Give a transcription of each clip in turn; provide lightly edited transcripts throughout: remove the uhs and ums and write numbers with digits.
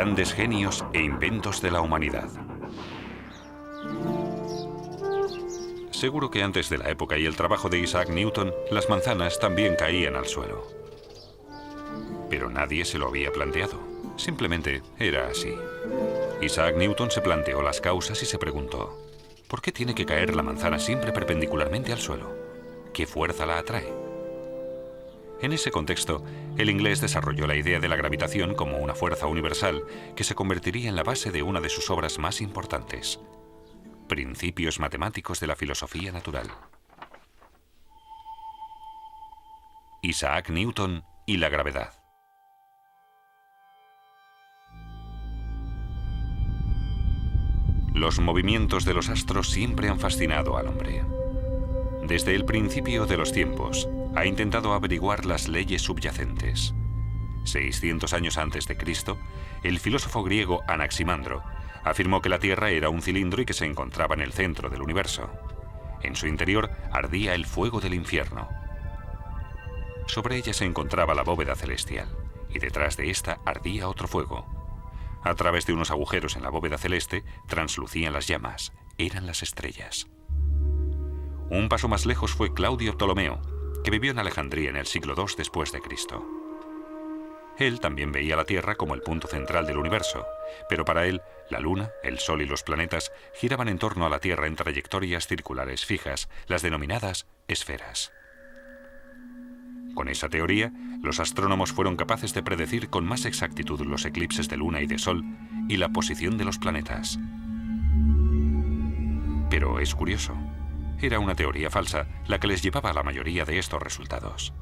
Grandes genios e inventos de la humanidad. Seguro que antes de la época y el trabajo de Isaac Newton, las manzanas también caían al suelo. Pero nadie se lo había planteado. Simplemente era así. Isaac Newton se planteó las causas y se preguntó: ¿por qué tiene que caer la manzana siempre perpendicularmente al suelo? ¿Qué fuerza la atrae? En ese contexto, el inglés desarrolló la idea de la gravitación como una fuerza universal que se convertiría en la base de una de sus obras más importantes: Principios matemáticos de la filosofía natural. Isaac Newton y la gravedad. Los movimientos de los astros siempre han fascinado al hombre. Desde el principio de los tiempos, ha intentado averiguar las leyes subyacentes. 600 años antes de Cristo, el filósofo griego Anaximandro afirmó que la Tierra era un cilindro y que se encontraba en el centro del universo. En su interior ardía el fuego del infierno. Sobre ella se encontraba la bóveda celestial, y detrás de esta ardía otro fuego. A través de unos agujeros en la bóveda celeste translucían las llamas, eran las estrellas. Un paso más lejos fue Claudio Ptolomeo, que vivió en Alejandría en el siglo II después de Cristo. Él también veía la Tierra como el punto central del universo, pero para él, la Luna, el Sol y los planetas giraban en torno a la Tierra en trayectorias circulares fijas, las denominadas esferas. Con esa teoría, los astrónomos fueron capaces de predecir con más exactitud los eclipses de Luna y de Sol y la posición de los planetas. Pero es curioso, era una teoría falsa la que les llevaba a la mayoría de estos resultados.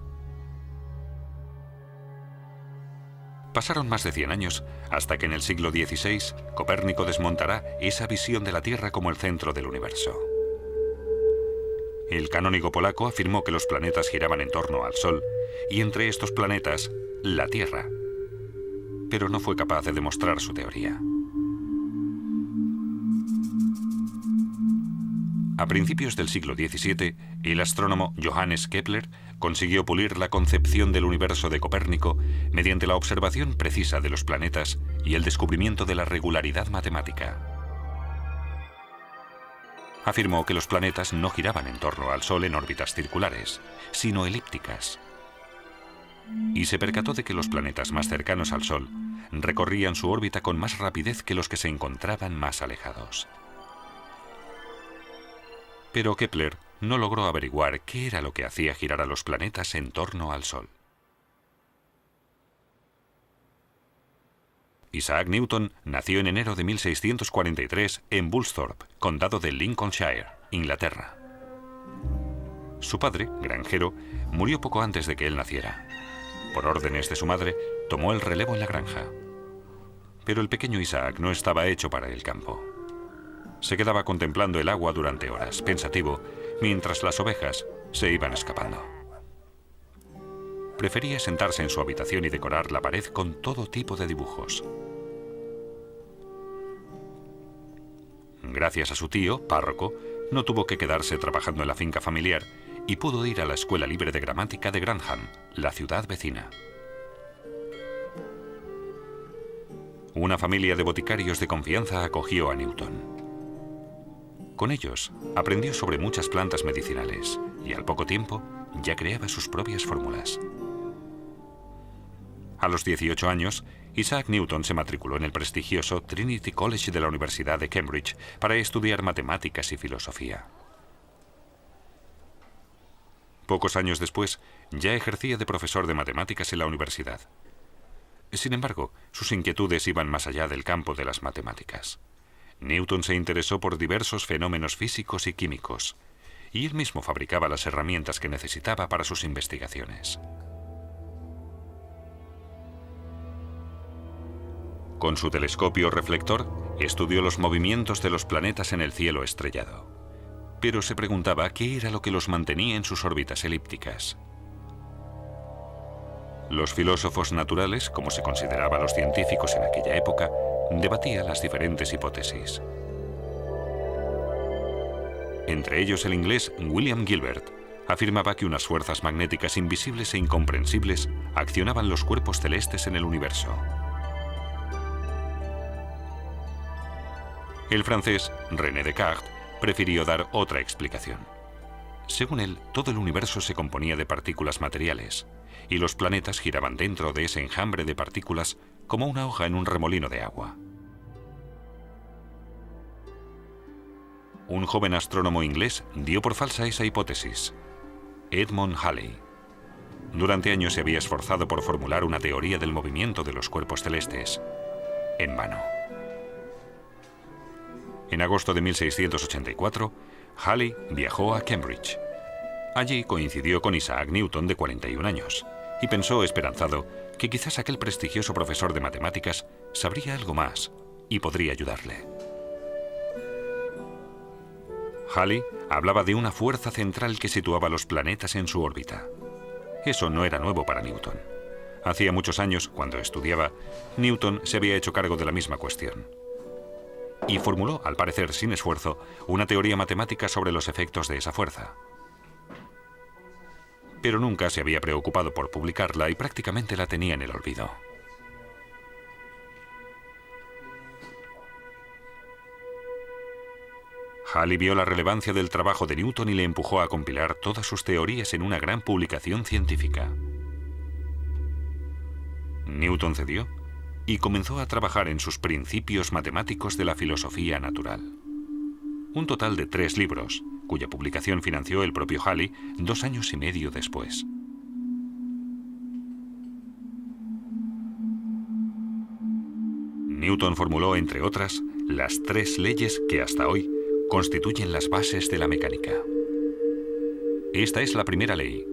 Pasaron más de 100 años hasta que en el siglo XVI Copérnico desmontará esa visión de la Tierra como el centro del universo. El canónigo polaco afirmó que los planetas giraban en torno al Sol y entre estos planetas, la Tierra. Pero no fue capaz de demostrar su teoría. A principios del siglo XVII, el astrónomo Johannes Kepler consiguió pulir la concepción del universo de Copérnico mediante la observación precisa de los planetas y el descubrimiento de la regularidad matemática. Afirmó que los planetas no giraban en torno al Sol en órbitas circulares, sino elípticas. Y se percató de que los planetas más cercanos al Sol recorrían su órbita con más rapidez que los que se encontraban más alejados. Pero Kepler no logró averiguar qué era lo que hacía girar a los planetas en torno al Sol. Isaac Newton nació en enero de 1643 en Woolsthorpe, condado de Lincolnshire, Inglaterra. Su padre, granjero, murió poco antes de que él naciera. Por órdenes de su madre, tomó el relevo en la granja. Pero el pequeño Isaac no estaba hecho para el campo. Se quedaba contemplando el agua durante horas, pensativo, mientras las ovejas se iban escapando. Prefería sentarse en su habitación y decorar la pared con todo tipo de dibujos. Gracias a su tío, párroco, no tuvo que quedarse trabajando en la finca familiar y pudo ir a la Escuela Libre de Gramática de Grantham, la ciudad vecina. Una familia de boticarios de confianza acogió a Newton. Con ellos aprendió sobre muchas plantas medicinales y al poco tiempo ya creaba sus propias fórmulas. A los 18 años, Isaac Newton se matriculó en el prestigioso Trinity College de la Universidad de Cambridge para estudiar matemáticas y filosofía. Pocos años después, ya ejercía de profesor de matemáticas en la universidad. Sin embargo, sus inquietudes iban más allá del campo de las matemáticas. Newton se interesó por diversos fenómenos físicos y químicos, y él mismo fabricaba las herramientas que necesitaba para sus investigaciones. Con su telescopio reflector, estudió los movimientos de los planetas en el cielo estrellado, pero se preguntaba qué era lo que los mantenía en sus órbitas elípticas. Los filósofos naturales, como se consideraba a los científicos en aquella época, debatían las diferentes hipótesis. Entre ellos el inglés William Gilbert afirmaba que unas fuerzas magnéticas invisibles e incomprensibles accionaban los cuerpos celestes en el universo. El francés René Descartes prefirió dar otra explicación. Según él, todo el universo se componía de partículas materiales, y los planetas giraban dentro de ese enjambre de partículas como una hoja en un remolino de agua. Un joven astrónomo inglés dio por falsa esa hipótesis, Edmond Halley. Durante años se había esforzado por formular una teoría del movimiento de los cuerpos celestes. En vano. En agosto de 1684, Halley viajó a Cambridge. Allí coincidió con Isaac Newton, de 41 años, y pensó esperanzado que quizás aquel prestigioso profesor de matemáticas sabría algo más y podría ayudarle. Halley hablaba de una fuerza central que situaba los planetas en su órbita. Eso no era nuevo para Newton. Hacía muchos años, cuando estudiaba, Newton se había hecho cargo de la misma cuestión. Y formuló, al parecer sin esfuerzo, una teoría matemática sobre los efectos de esa fuerza. Pero nunca se había preocupado por publicarla y prácticamente la tenía en el olvido. Halley vio la relevancia del trabajo de Newton y le empujó a compilar todas sus teorías en una gran publicación científica. Newton cedió y comenzó a trabajar en sus principios matemáticos de la filosofía natural. Un total de 3 libros, cuya publicación financió el propio Halley 2 años y medio después. Newton formuló, entre otras, las 3 leyes que hasta hoy constituyen las bases de la mecánica. Esta es la primera ley.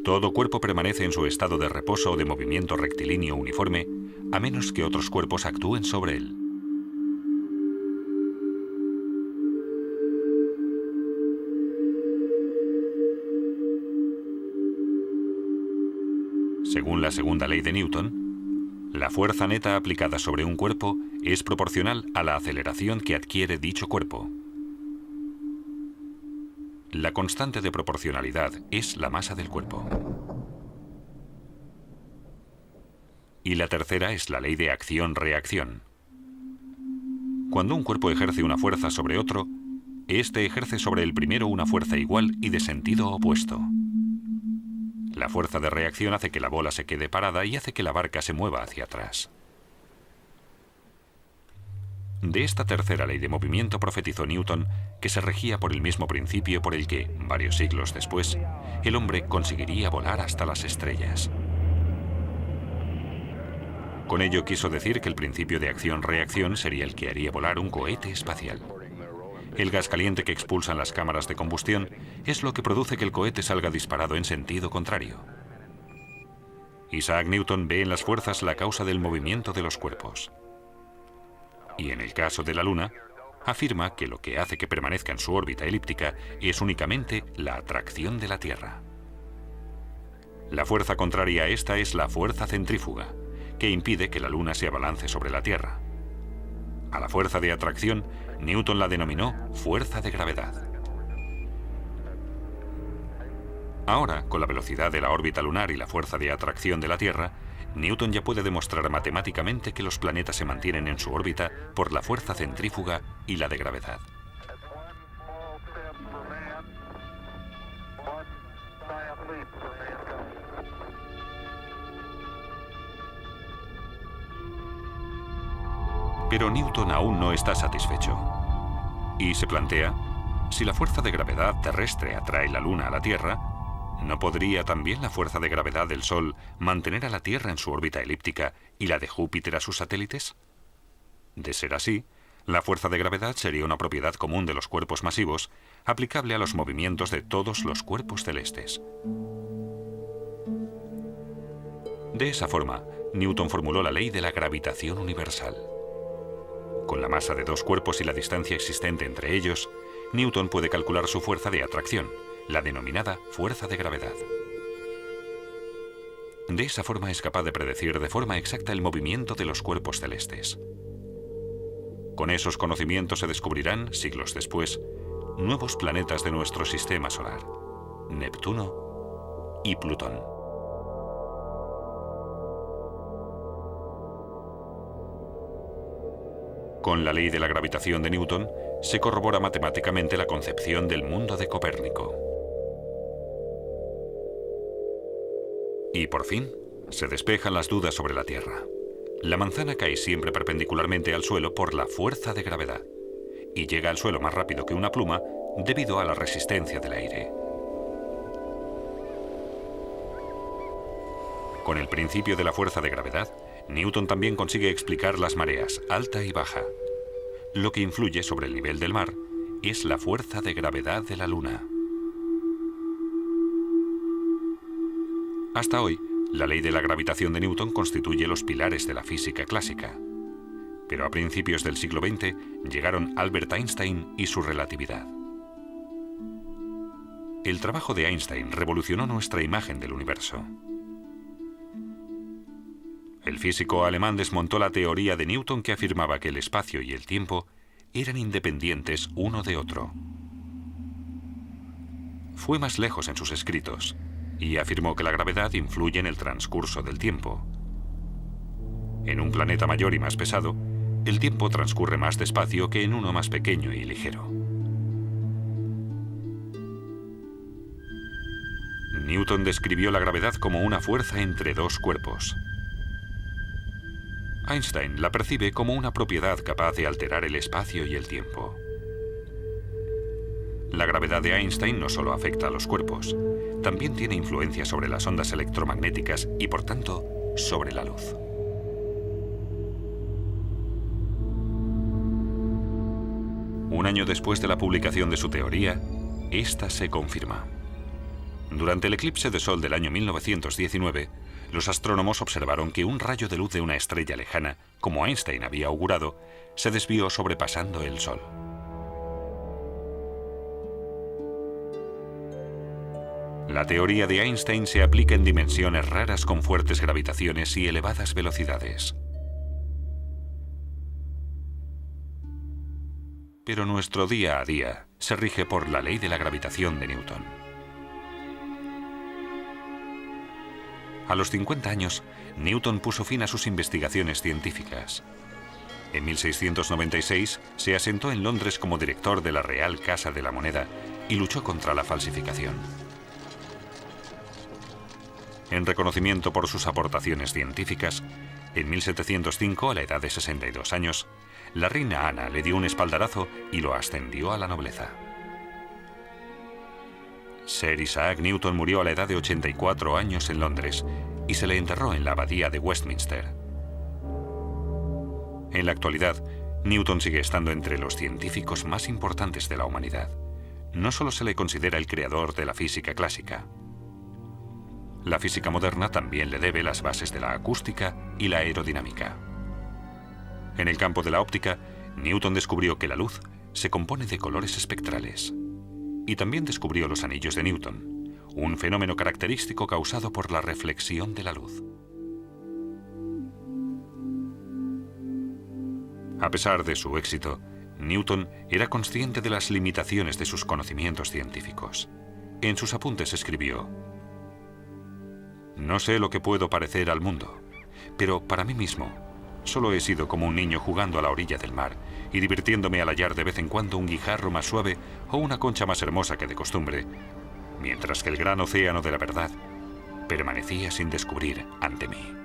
Todo cuerpo permanece en su estado de reposo o de movimiento rectilíneo uniforme, a menos que otros cuerpos actúen sobre él. Según la segunda ley de Newton, la fuerza neta aplicada sobre un cuerpo es proporcional a la aceleración que adquiere dicho cuerpo. La constante de proporcionalidad es la masa del cuerpo. Y la tercera es la ley de acción-reacción. Cuando un cuerpo ejerce una fuerza sobre otro, éste ejerce sobre el primero una fuerza igual y de sentido opuesto. La fuerza de reacción hace que la bola se quede parada y hace que la barca se mueva hacia atrás. De esta tercera ley de movimiento profetizó Newton que se regía por el mismo principio por el que, varios siglos después, el hombre conseguiría volar hasta las estrellas. Con ello quiso decir que el principio de acción-reacción sería el que haría volar un cohete espacial. El gas caliente que expulsan las cámaras de combustión es lo que produce que el cohete salga disparado en sentido contrario. Isaac Newton ve en las fuerzas la causa del movimiento de los cuerpos. Y en el caso de la Luna, afirma que lo que hace que permanezca en su órbita elíptica es únicamente la atracción de la Tierra. La fuerza contraria a esta es la fuerza centrífuga, que impide que la Luna se abalance sobre la Tierra. A la fuerza de atracción, Newton la denominó fuerza de gravedad. Ahora, con la velocidad de la órbita lunar y la fuerza de atracción de la Tierra, Newton ya puede demostrar matemáticamente que los planetas se mantienen en su órbita por la fuerza centrífuga y la de gravedad. Pero Newton aún no está satisfecho. Y se plantea, si la fuerza de gravedad terrestre atrae la Luna a la Tierra, ¿no podría también la fuerza de gravedad del Sol mantener a la Tierra en su órbita elíptica y la de Júpiter a sus satélites? De ser así, la fuerza de gravedad sería una propiedad común de los cuerpos masivos, aplicable a los movimientos de todos los cuerpos celestes. De esa forma, Newton formuló la ley de la gravitación universal. Con la masa de 2 cuerpos y la distancia existente entre ellos, Newton puede calcular su fuerza de atracción, la denominada fuerza de gravedad. De esa forma es capaz de predecir de forma exacta el movimiento de los cuerpos celestes. Con esos conocimientos se descubrirán, siglos después, nuevos planetas de nuestro sistema solar, Neptuno y Plutón. Con la ley de la gravitación de Newton se corrobora matemáticamente la concepción del mundo de Copérnico. Y por fin, se despejan las dudas sobre la Tierra. La manzana cae siempre perpendicularmente al suelo por la fuerza de gravedad y llega al suelo más rápido que una pluma debido a la resistencia del aire. Con el principio de la fuerza de gravedad, Newton también consigue explicar las mareas, alta y baja. Lo que influye sobre el nivel del mar es la fuerza de gravedad de la Luna. Hasta hoy, la ley de la gravitación de Newton constituye los pilares de la física clásica. Pero a principios del siglo XX llegaron Albert Einstein y su relatividad. El trabajo de Einstein revolucionó nuestra imagen del universo. El físico alemán desmontó la teoría de Newton que afirmaba que el espacio y el tiempo eran independientes uno de otro. Fue más lejos en sus escritos y afirmó que la gravedad influye en el transcurso del tiempo. En un planeta mayor y más pesado, el tiempo transcurre más despacio que en uno más pequeño y ligero. Newton describió la gravedad como una fuerza entre dos cuerpos. Einstein la percibe como una propiedad capaz de alterar el espacio y el tiempo. La gravedad de Einstein no solo afecta a los cuerpos, también tiene influencia sobre las ondas electromagnéticas y, por tanto, sobre la luz. Un año después de la publicación de su teoría, esta se confirma. Durante el eclipse de Sol del año 1919, los astrónomos observaron que un rayo de luz de una estrella lejana, como Einstein había augurado, se desvió sobrepasando el Sol. La teoría de Einstein se aplica en dimensiones raras con fuertes gravitaciones y elevadas velocidades. Pero nuestro día a día se rige por la ley de la gravitación de Newton. A los 50 años, Newton puso fin a sus investigaciones científicas. En 1696 se asentó en Londres como director de la Real Casa de la Moneda y luchó contra la falsificación. En reconocimiento por sus aportaciones científicas, en 1705, a la edad de 62 años, la reina Ana le dio un espaldarazo y lo ascendió a la nobleza. Sir Isaac Newton murió a la edad de 84 años en Londres y se le enterró en la abadía de Westminster. En la actualidad, Newton sigue estando entre los científicos más importantes de la humanidad. No solo se le considera el creador de la física clásica. La física moderna también le debe las bases de la acústica y la aerodinámica. En el campo de la óptica, Newton descubrió que la luz se compone de colores espectrales. Y también descubrió los anillos de Newton, un fenómeno característico causado por la reflexión de la luz. A pesar de su éxito, Newton era consciente de las limitaciones de sus conocimientos científicos. En sus apuntes escribió: «No sé lo que puedo parecer al mundo, pero para mí mismo solo he sido como un niño jugando a la orilla del mar y divirtiéndome al hallar de vez en cuando un guijarro más suave o una concha más hermosa que de costumbre, mientras que el gran océano de la verdad permanecía sin descubrir ante mí».